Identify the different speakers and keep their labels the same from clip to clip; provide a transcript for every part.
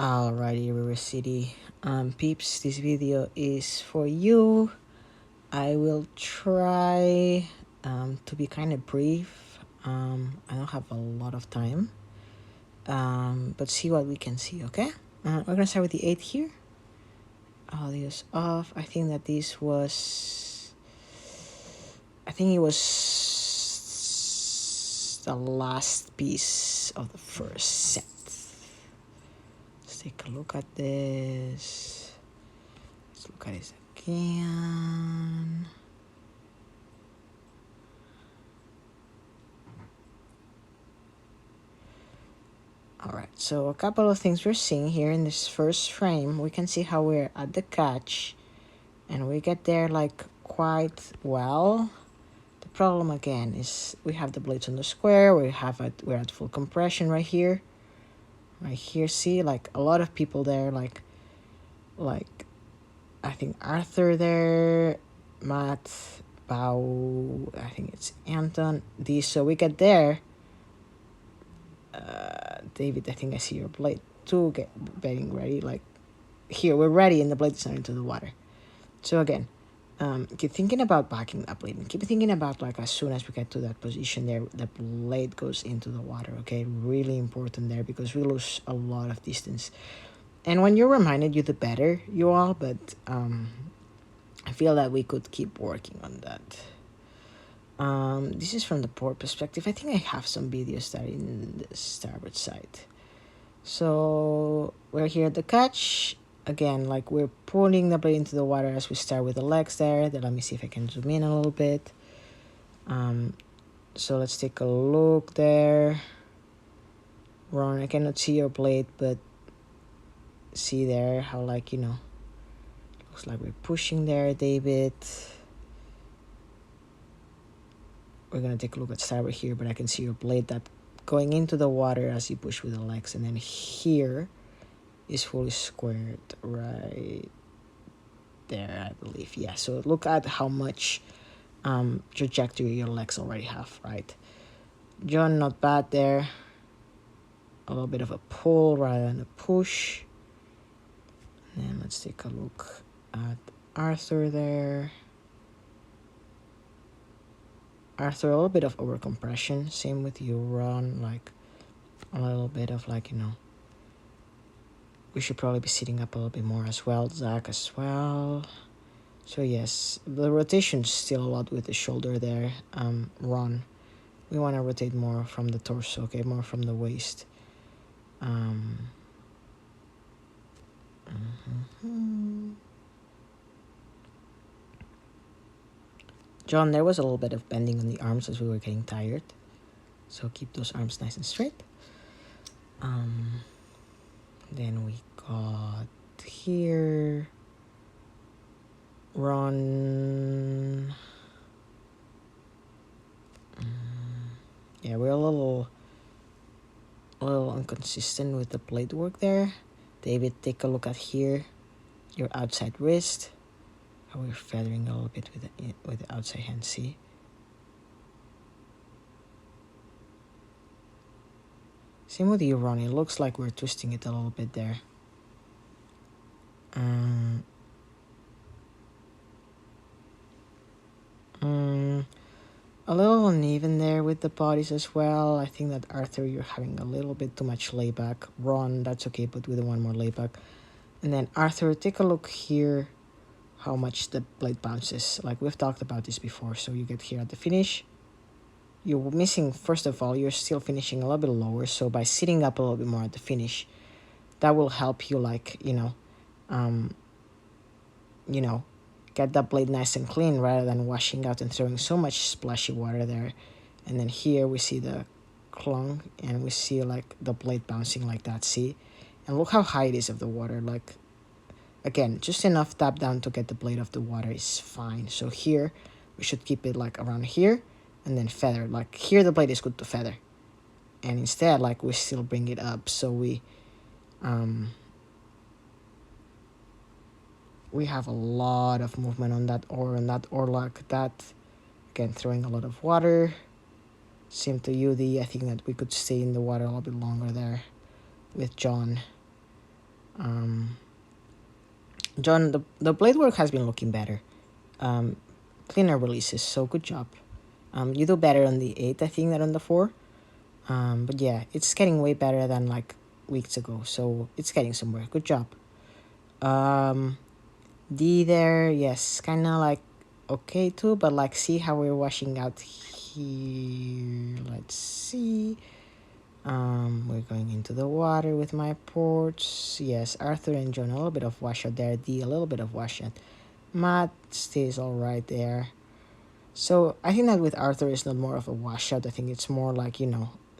Speaker 1: Alrighty, River City. Peeps, this video is for you. I will try to be kind of brief. I don't have a lot of time. But see what we can see, okay? We're gonna start with the 8 here. Audio's off. I think that this was... I think it was the last piece of the first set. Let's take a look at this. Let's look at this again. Alright, so a couple of things we're seeing here in this first frame. We can see how we're at the catch, and we get there like quite well. The problem again is we have the blades on the square. We're at full compression right here. Right here, see, like a lot of people there, like I think Arthur there, Matt, Bao, I think it's Anton, these. So we get there. David, I think I see your blade too, getting ready. Like here, we're ready, and the blade is not into the water. So again, keep thinking about backing up blade, and keep thinking about like as soon as we get to that position there, the blade goes into the water. Okay, really important there because we lose a lot of distance. And when you're reminded, you the better you are. But I feel that we could keep working on that. This is from the port perspective. I think I have some videos that in the starboard side. So we're here at the catch. Again, like we're pulling the blade into the water as we start with the legs there. Then let me see if I can zoom in a little bit. So let's take a look there. Ron, I cannot see your blade, but see there how, like, you know, looks like we're pushing there, David. We're gonna take a look at starboard here, but I can see your blade that going into the water as you push with the legs, and then here is fully squared right there, I believe. Yeah, so look at how much trajectory your legs already have, right? John, not bad there. A little bit of a pull rather than a push. And let's take a look at Arthur there. Arthur, a little bit of over compression. Same with you, Ron. Like a little bit of, like, you know, we should probably be sitting up a little bit more as well. Zach as well. So yes, the rotation's still a lot with the shoulder there. Ron, we want to rotate more from the torso, okay, more from the waist. John, there was a little bit of bending on the arms as we were getting tired. So keep those arms nice and straight. Then we got here. Ron. Yeah, we're a little inconsistent with the blade work there. David, take a look at here. Your outside wrist. How we're feathering a little bit with the outside hand, see? Same with you, Ron. It looks like we're twisting it a little bit there. A little uneven there with the bodies as well. I think that Arthur, you're having a little bit too much layback. Ron, that's okay, but with one more layback. And then Arthur, take a look here how much the blade bounces. Like we've talked about this before. So you get here at the finish. You're missing, first of all, you're still finishing a little bit lower. So by sitting up a little bit more at the finish, that will help you, like, you know, get that blade nice and clean rather than washing out and throwing so much splashy water there. And then here we see the clunk, and we see like the blade bouncing like that, see? And look how high it is of the water. Like, again, just enough tap down to get the blade off the water is fine. So here we should keep it like around here, and then feather. Like here the blade is good to feather, and instead, like, we still bring it up. So we have a lot of movement on that oar, like that. Again, throwing a lot of water. Same to you, I think that we could stay in the water a little bit longer there with John. John, the blade work has been looking better. Cleaner releases, so good job. You do better on the 8, I think, than on the 4. But yeah, it's getting way better than like weeks ago, so it's getting somewhere. Good job. D there, yes, kind of like okay too, but like see how we're washing out here. Let's see. We're going into the water with my ports. Yes, Arthur and John, a little bit of washout there. D, a little bit of washout. Matt stays all right there. So I think that with Arthur, it's not more of a washout. I think it's more like,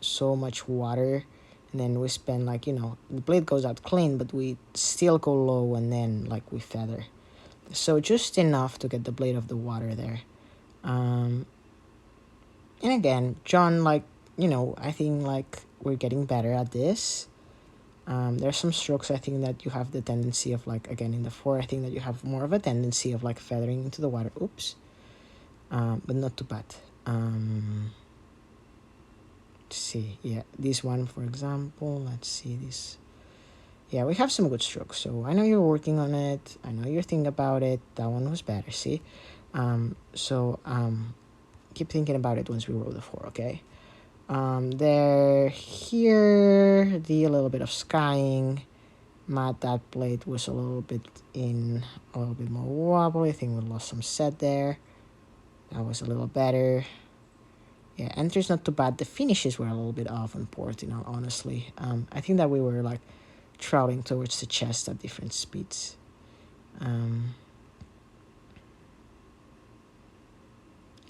Speaker 1: so much water. And then we spend like, the blade goes out clean, but we still go low and then like we feather. So just enough to get the blade of the water there. And again, John, like, I think like we're getting better at this. There's some strokes I think that you have the tendency of like, again, in the 4, I think that you have more of a tendency of like feathering into the water. Oops. But not too bad. Let's see. Yeah, this one, for example. Let's see this. Yeah, we have some good strokes. So I know you're working on it. I know you're thinking about it. That one was better, see? Keep thinking about it once we roll the 4, okay? There, here, a little bit of skying. Matt, that blade was a little bit more wobbly. I think we lost some set there. That was a little better. Yeah, entry's not too bad. The finishes were a little bit off on port, honestly. I think that we were like trouting towards the chest at different speeds.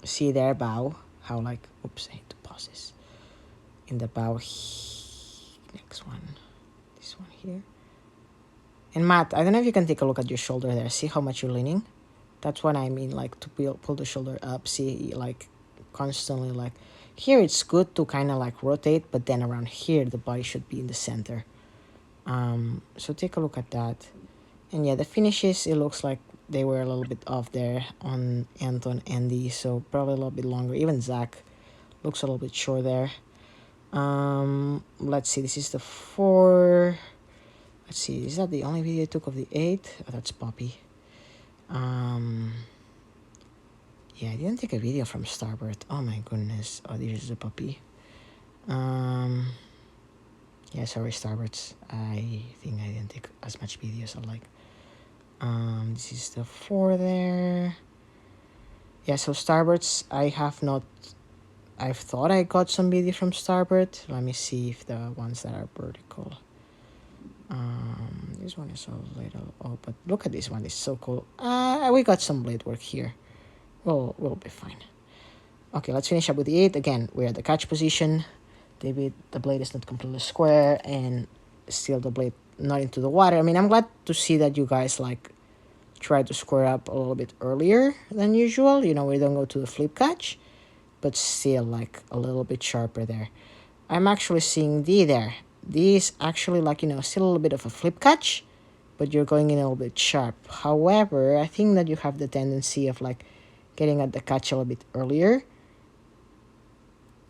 Speaker 1: See there, bow, how like, oops, I hate to pause this. In the bow, next one, this one here. And Matt, I don't know if you can take a look at your shoulder there. See how much you're leaning? That's what I mean, like to pull the shoulder up. See, like constantly, like here it's good to kind of like rotate, but then around here the body should be in the center. So take a look at that. And yeah, the finishes, it looks like they were a little bit off there on Anton, Andy, so probably a little bit longer. Even Zach looks a little bit short there. Let's see, this is the 4. Let's see, is that the only video I took of the 8? Oh, that's Poppy. Yeah, I didn't take a video from starboard. Oh my goodness. Oh, this is a puppy. Yeah, sorry, starboards. I think I didn't take as much videos as I like. This is the 4 there. Yeah, so starboards, I've thought I got some video from starboard. Let me see if the ones that are vertical. This one is a little, but look at this one, it's so cool. We got some blade work here. We'll be fine. Okay, let's finish up with the 8. Again, we're at the catch position. David, the blade is not completely square, and still the blade not into the water. I mean, I'm glad to see that you guys like try to square up a little bit earlier than usual. We don't go to the flip catch, but still like a little bit sharper there. I'm actually seeing D there. D is actually like, still a little bit of a flip catch, but you're going in a little bit sharp. However, I think that you have the tendency of like getting at the catch a little bit earlier,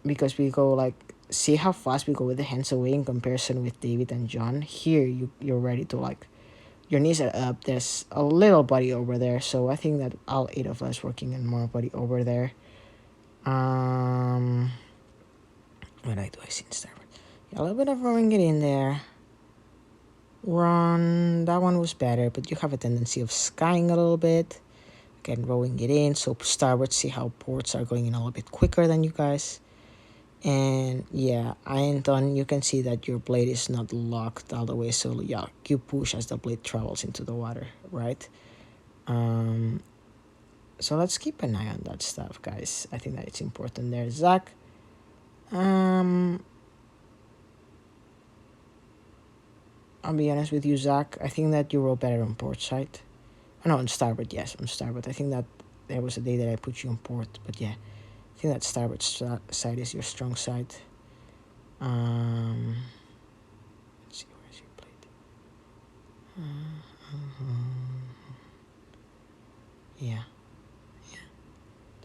Speaker 1: because we go like, see how fast we go with the hands away in comparison with David and John. Here you're ready to like, your knees are up, there's a little body over there, so I think that all 8 of us working on more body over there. What do I see in starboard? Yeah, a little bit of rowing it in there. Run, that one was better, but you have a tendency of skying a little bit. Again, rowing it in, so starboard, see how ports are going in a little bit quicker than you guys. And yeah, Anton, you can see that your blade is not locked all the way, so yeah, you push as the blade travels into the water, right? So let's keep an eye on that stuff, guys. I think that it's important there. Zach, I'll be honest with you, Zach, I think that you roll better on port side. Oh, no, on starboard, yes, on starboard. I think that there was a day that I put you on port, but yeah, I think that starboard side is your strong side. Let's see, where's your blade? Yeah,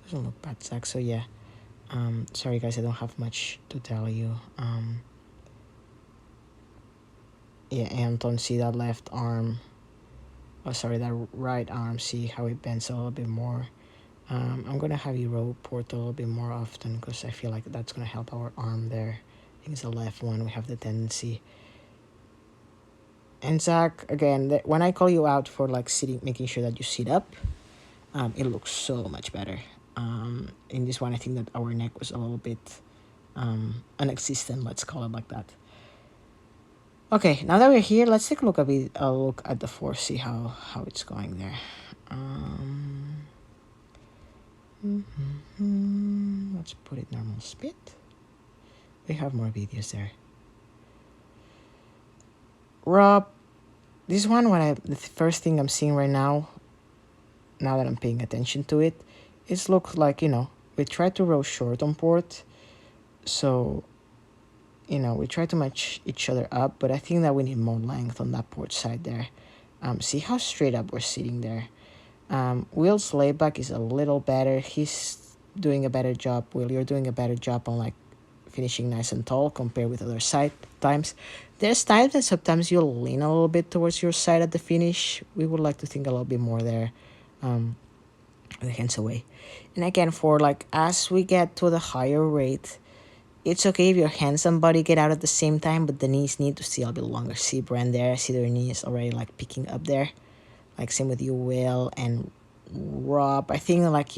Speaker 1: doesn't look bad, Zach. So yeah, sorry guys, I don't have much to tell you. Yeah, Anton, see that left arm. Oh, sorry, that right arm. See how it bends a little bit more. I'm gonna have you roll port a little bit more often because I feel like that's gonna help our arm there. I think it's the left one. We have the tendency. And Zach, again, when I call you out for like sitting, making sure that you sit up, it looks so much better. In this one, I think that our neck was a little bit unexistent. Let's call it like that. Okay, now that we're here, let's take a look at the force, see how it's going there. Let's put it normal speed. We have more videos there. Rob, this one, the first thing I'm seeing right now that I'm paying attention to it, it looks like, we try to row short on port, so, we try to match each other up, but I think that we need more length on that port side there. See how straight up we're sitting there. Will's layback is a little better. He's doing a better job. Will, you're doing a better job on like finishing nice and tall compared with other side times. There's times that sometimes you'll lean a little bit towards your side at the finish. We would like to think a little bit more there. The hands away. And again, for like as we get to the higher rate, it's okay if your hands and body get out at the same time, but the knees need to stay a bit longer. See Brand there, see their knees already like picking up there. Like same with you, Will and Rob. I think like,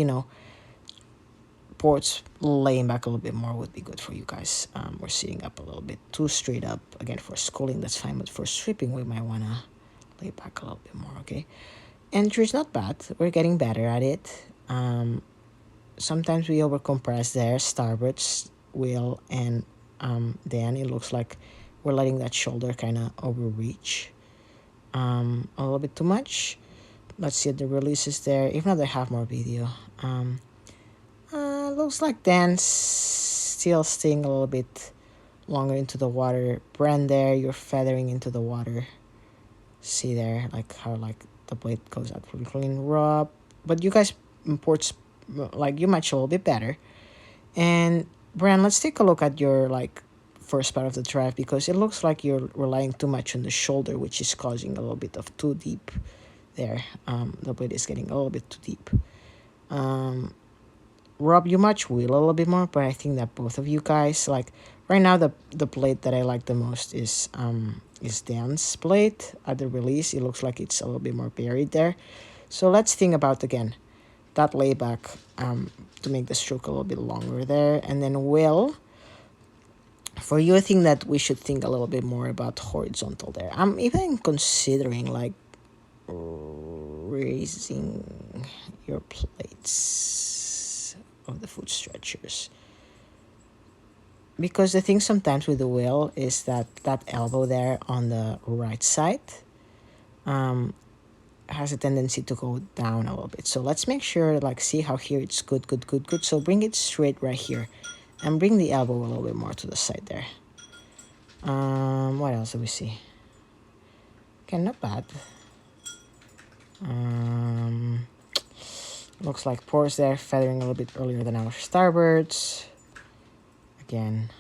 Speaker 1: ports laying back a little bit more would be good for you guys. We're sitting up a little bit too straight up. Again, for schooling, that's fine, but for sweeping, we might want to lay back a little bit more, okay? Entry's not bad. We're getting better at it. Sometimes we overcompress there. Starboards, Will, and Dan, it looks like we're letting that shoulder kind of overreach a little bit too much. Let's see if the releases there. If not, they have more video. Looks like Dan's still staying a little bit longer into the water. Brand there, you're feathering into the water. See there, like how like the blade goes out really clean. Rob, but you guys imports like you match a little bit better. And Brand, let's take a look at your like first part of the drive because it looks like you're relying too much on the shoulder, which is causing a little bit of too deep there. The blade is getting a little bit too deep. Rob, you match Will a little bit more, but I think that both of you guys, like right now, the blade that I like the most is Dan's blade at the release. It looks like it's a little bit more buried there. So let's think about again that layback to make the stroke a little bit longer there, and then Will. For you, I think that we should think a little bit more about horizontal there. I'm even considering like raising your plates of the foot stretchers. Because the thing sometimes with the Will is that elbow there on the right side has a tendency to go down a little bit. So let's make sure, like, see how here it's good. So bring it straight right here. And bring the elbow a little bit more to the side there. What else do we see? Okay, not bad. Looks like pores there, feathering a little bit earlier than our starboards. Again,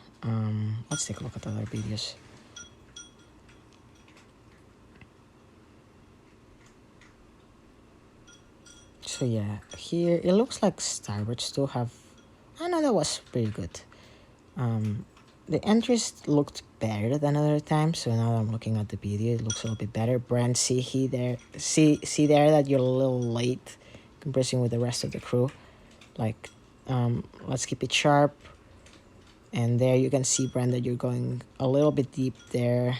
Speaker 1: let's take a look at other videos. So yeah, here it looks like starboards still have. Oh no, that was pretty good. The entries looked better than other times, so now I'm looking at the video, it looks a little bit better. Brand, see there that you're a little late compressing with the rest of the crew. Like, let's keep it sharp. And there you can see, Brand, that you're going a little bit deep there.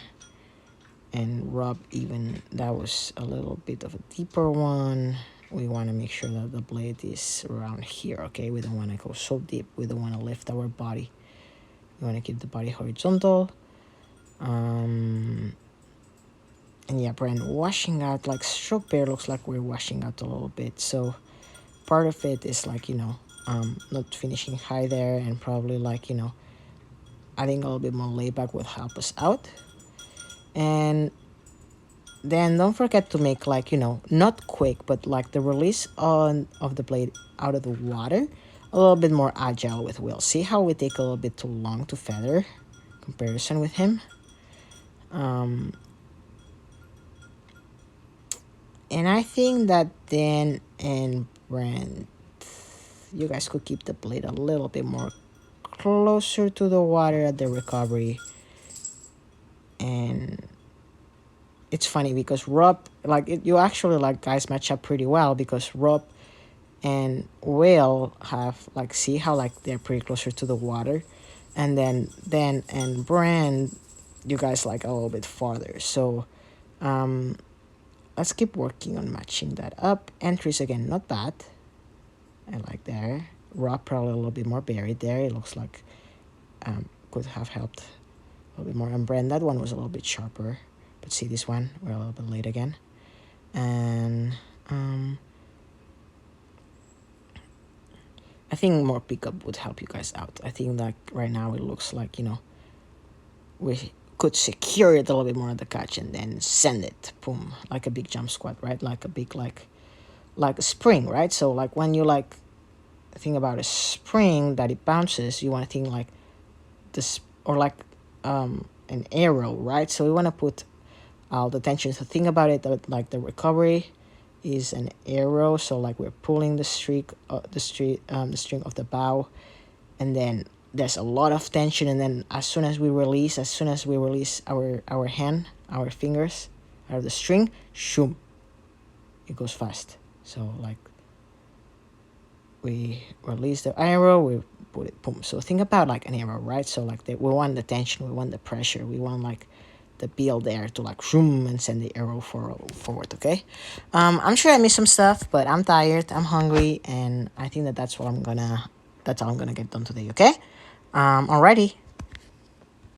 Speaker 1: And Rob, even that was a little bit of a deeper one. We want to make sure that the blade is around here, okay? We don't want to go so deep. We don't want to lift our body. We want to keep the body horizontal. And yeah, Brand, washing out, like stroke pair looks like we're washing out a little bit. So part of it is like, not finishing high there, and probably like, adding a little bit more layback would help us out. And then don't forget to make like, not quick, but like the release of the blade out of the water, a little bit more agile with Will. See how we take a little bit too long to feather comparison with him? And I think that Dan and Brent, you guys could keep the blade a little bit more closer to the water at the recovery. And it's funny because Rob, like you actually like guys match up pretty well because Rob and Will have like, see how like they're pretty closer to the water, and then Dan and Brand, you guys like a little bit farther. So let's keep working on matching that up. Entries again, not bad. I like there. Rob probably a little bit more buried there. It looks like could have helped a little bit more. And Brand, that one was a little bit sharper. But see this one, we're a little bit late again. And I think more pickup would help you guys out. I think like right now it looks like, you know, we could secure it a little bit more at the catch and then send it, boom, like a big jump squat, right? Like a big like a spring, right? So like when you like think about a spring that it bounces, you want to think like this, or like an arrow, right? So we want to put all the tension. So think about it like the recovery is an arrow. So like we're pulling the string of the bow, and then there's a lot of tension. And then as soon as we release our hand, our fingers out of the string, shoom, it goes fast. So like we release the arrow, we put it, boom. So think about like an arrow, right? So like we want the tension, we want the pressure, we want like the bill there to like zoom and send the arrow forward. Okay, I'm sure I missed some stuff, but I'm tired, I'm hungry, and I think that's all I'm gonna get done today. Okay, alrighty,